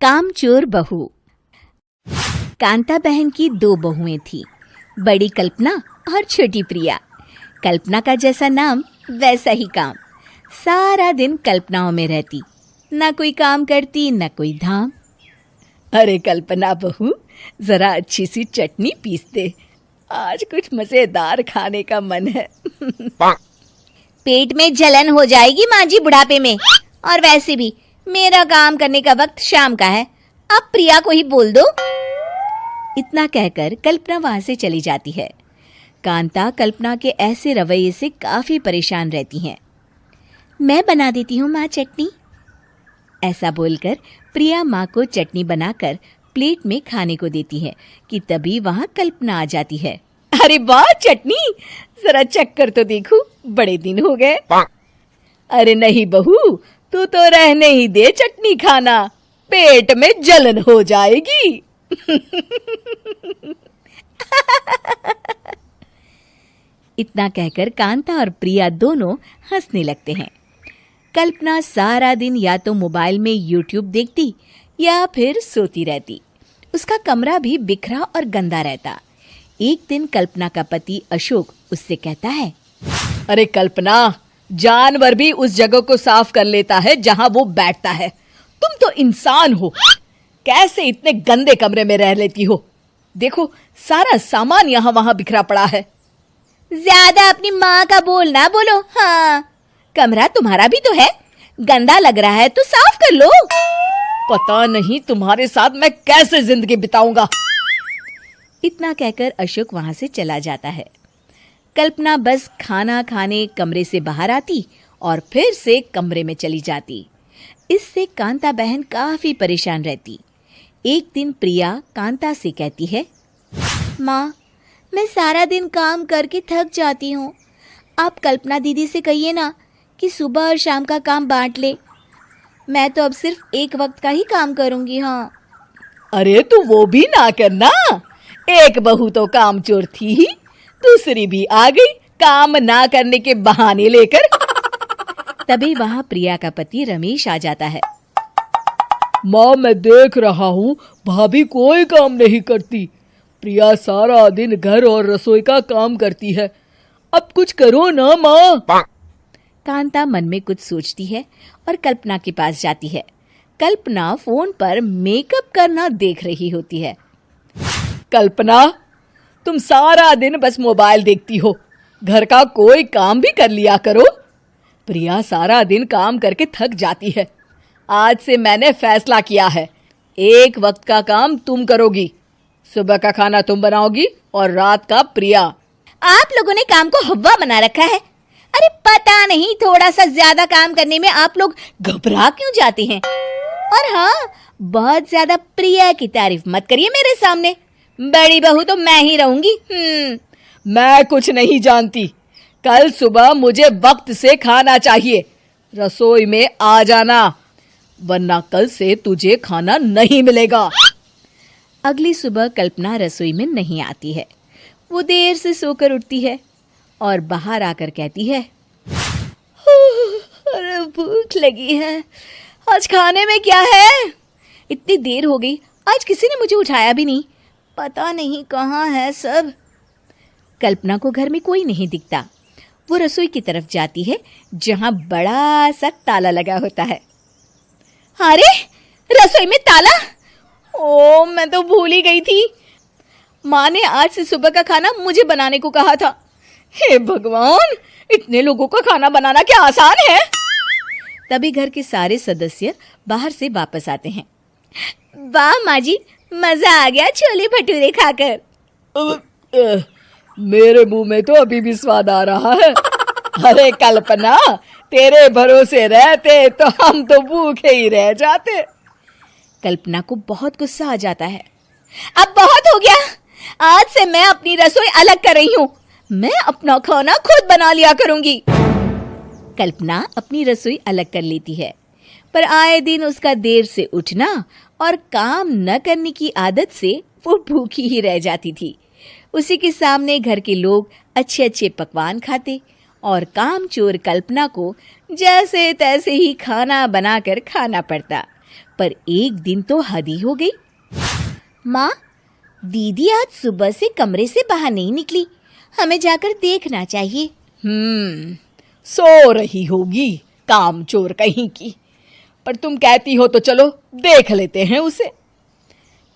कामचोर बहू। कांता बहन की 2 बहुएं थीं, बड़ी कल्पना और छोटी प्रिया। कल्पना का जैसा नाम वैसा ही काम। सारा दिन कल्पनाओं में रहती, ना कोई काम करती ना कोई धाम। अरे कल्पना बहू, जरा अच्छी सी चटनी पीस दे, आज कुछ मजेदार खाने का मन है। पेट में जलन हो जाएगी माँ जी बुढ़ापे में, और वैसे भी मेरा काम करने का वक्त शाम का है, अब प्रिया को ही बोल दो। इतना कहकर कल्पना वहां से चली जाती है। कांता कल्पना के ऐसे रवैये से काफी परेशान रहती हैं। मैं बना देती हूँ माँ चटनी, ऐसा बोलकर प्रिया माँ को चटनी बनाकर प्लेट में खाने को देती है कि तभी वहां कल्पना आ जाती है। अरे वाह चटनी, जरा चख कर तो देखूं, बड़े दिन हो गए। अरे नहीं बहू, तू तो रहने ही दे चटनी खाना, पेट में जलन हो जाएगी। इतना कहकर कांता और प्रिया दोनों हंसने लगते हैं। कल्पना सारा दिन या तो मोबाइल में यूट्यूब देखती या फिर सोती रहती। उसका कमरा भी बिखरा और गंदा रहता। एक दिन कल्पना का पति अशोक उससे कहता है, अरे कल्पना, जानवर भी उस जगह को साफ कर लेता है जहां वो बैठता है, तुम तो इंसान हो, कैसे इतने गंदे कमरे में रह लेती हो? देखो सारा सामान यहाँ वहां बिखरा पड़ा है। ज्यादा अपनी माँ का बोल ना बोलो। हाँ, कमरा तुम्हारा भी तो है, गंदा लग रहा है तो साफ कर लो। पता नहीं तुम्हारे साथ मैं कैसे जिंदगी बिताऊंगा। इतना कहकर अशोक वहां से चला जाता है। कल्पना बस खाना खाने कमरे से बाहर आती और फिर से कमरे में चली जाती। इससे कांता बहन काफी परेशान रहती। एक दिन प्रिया कांता से कहती है, माँ, मैं सारा दिन काम करके थक जाती हूँ, आप कल्पना दीदी से कहिए ना कि सुबह और शाम का काम बांट ले। मैं तो अब सिर्फ एक वक्त का ही काम करूँगी। हाँ। अरे तू वो भी ना करना, एक बहू तो कामचोर थी ही, दूसरी भी आ गई काम ना करने के बहाने लेकर। तभी वहां प्रिया का पति रमेश आ जाता है। माँ, मैं देख रहा हूँ भाभी कोई काम नहीं करती, प्रिया सारा दिन घर और रसोई का काम करती है, अब कुछ करो ना माँ। कांता मन में कुछ सोचती है और कल्पना के पास जाती है। कल्पना फोन पर मेकअप करना देख रही होती है। कल्पना, तुम सारा दिन बस मोबाइल देखती हो, घर का कोई काम भी कर लिया करो। प्रिया सारा दिन काम करके थक जाती है। आज से मैंने फैसला किया है, एक वक्त का काम तुम करोगी, सुबह का खाना तुम बनाओगी और रात का प्रिया। आप लोगों ने काम को हव्वा बना रखा है। अरे पता नहीं थोड़ा सा ज्यादा काम करने में आप लोग घबरा क्यों जाते हैं। और हाँ, बहुत ज्यादा प्रिया की तारीफ मत करिए मेरे सामने, बड़ी बहू तो मैं ही रहूंगी। मैं कुछ नहीं जानती, कल सुबह मुझे वक्त से खाना चाहिए, रसोई में आ जाना, वरना कल से तुझे खाना नहीं मिलेगा। अगली सुबह कल्पना रसोई में नहीं आती है। वो देर से सोकर उठती है और बाहर आकर कहती है, अरे भूख लगी है, आज खाने में क्या है? इतनी देर हो गई, आज किसी ने मुझे उठाया भी नहीं, पता नहीं कहाँ है सब। कल्पना को घर में कोई नहीं दिखता। वो रसोई की तरफ जाती है जहां बड़ा सा ताला लगा होता है। अरे रसोई में ताला! ओ, मैं तो भूल ही गई थी। माँ ने आज से सुबह का खाना मुझे बनाने को कहा था। हे भगवान, इतने लोगों का खाना बनाना क्या आसान है? तभी घर के सारे सदस्य बाहर से वापस आते हैं। वाह माँ जी, मजा आ गया छोले भटूरे खाकर। मेरे मुंह में तो अभी भी स्वाद आ रहा है। अरे कल्पना, तेरे भरोसे रहते तो हम तो भूखे ही रह जाते। कल्पना को बहुत गुस्सा आ जाता है। अब बहुत हो गया, आज से मैं अपनी रसोई अलग कर रही हूँ, मैं अपना खाना खुद बना लिया करूंगी। कल्पना अपनी रसोई अलग कर लेती है, पर आए दिन उसका देर से उठना और काम न करने की आदत से वो भूखी ही रह जाती थी। उसी के सामने घर के लोग अच्छे अच्छे पकवान खाते और कामचोर कल्पना को जैसे तैसे ही खाना बनाकर खाना पड़ता। पर एक दिन तो हद ही हो गई। माँ, दीदी आज सुबह से कमरे से बाहर नहीं निकली, हमें जाकर देखना चाहिए। सो रही होगी कामचोर कहीं की, पर तुम कहती हो तो चलो देख लेते हैं उसे।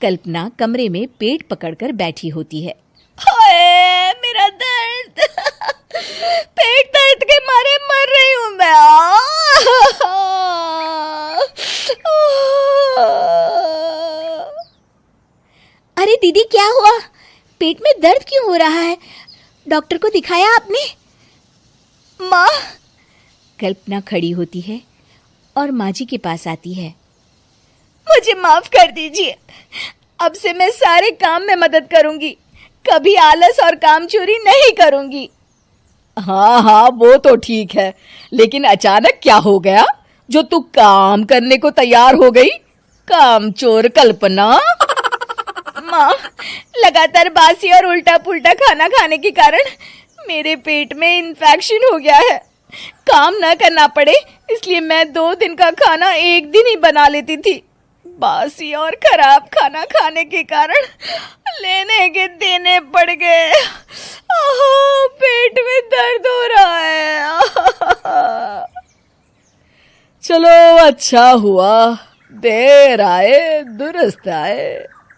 कल्पना कमरे में पेट पकड़कर बैठी होती है। हाय मेरा दर्द, पेट दर्द के मारे मर रही हूं मैं। अरे दीदी, क्या हुआ? पेट में दर्द क्यों हो रहा है? डॉक्टर को दिखाया आपने? माँ, कल्पना खड़ी होती है और माँ जी के पास आती है। मुझे माफ कर दीजिए, अब से मैं सारे काम में मदद करूंगी, कभी आलस और काम चोरी नहीं करूंगी। हाँ, वो तो ठीक है, लेकिन अचानक क्या हो गया जो तू काम करने को तैयार हो गई? कामचोर कल्पना। माँ, लगातार बासी और उल्टा पुल्टा खाना खाने के कारण मेरे पेट में इन्फेक्शन हो गया है। काम न करना पड़े इसलिए मैं 2 दिन का खाना एक दिन ही बना लेती थी। बासी और खराब खाना खाने के कारण लेने के देने पड़ गए। पेट में दर्द हो रहा है। चलो अच्छा हुआ, देर आए दुरुस्त आए।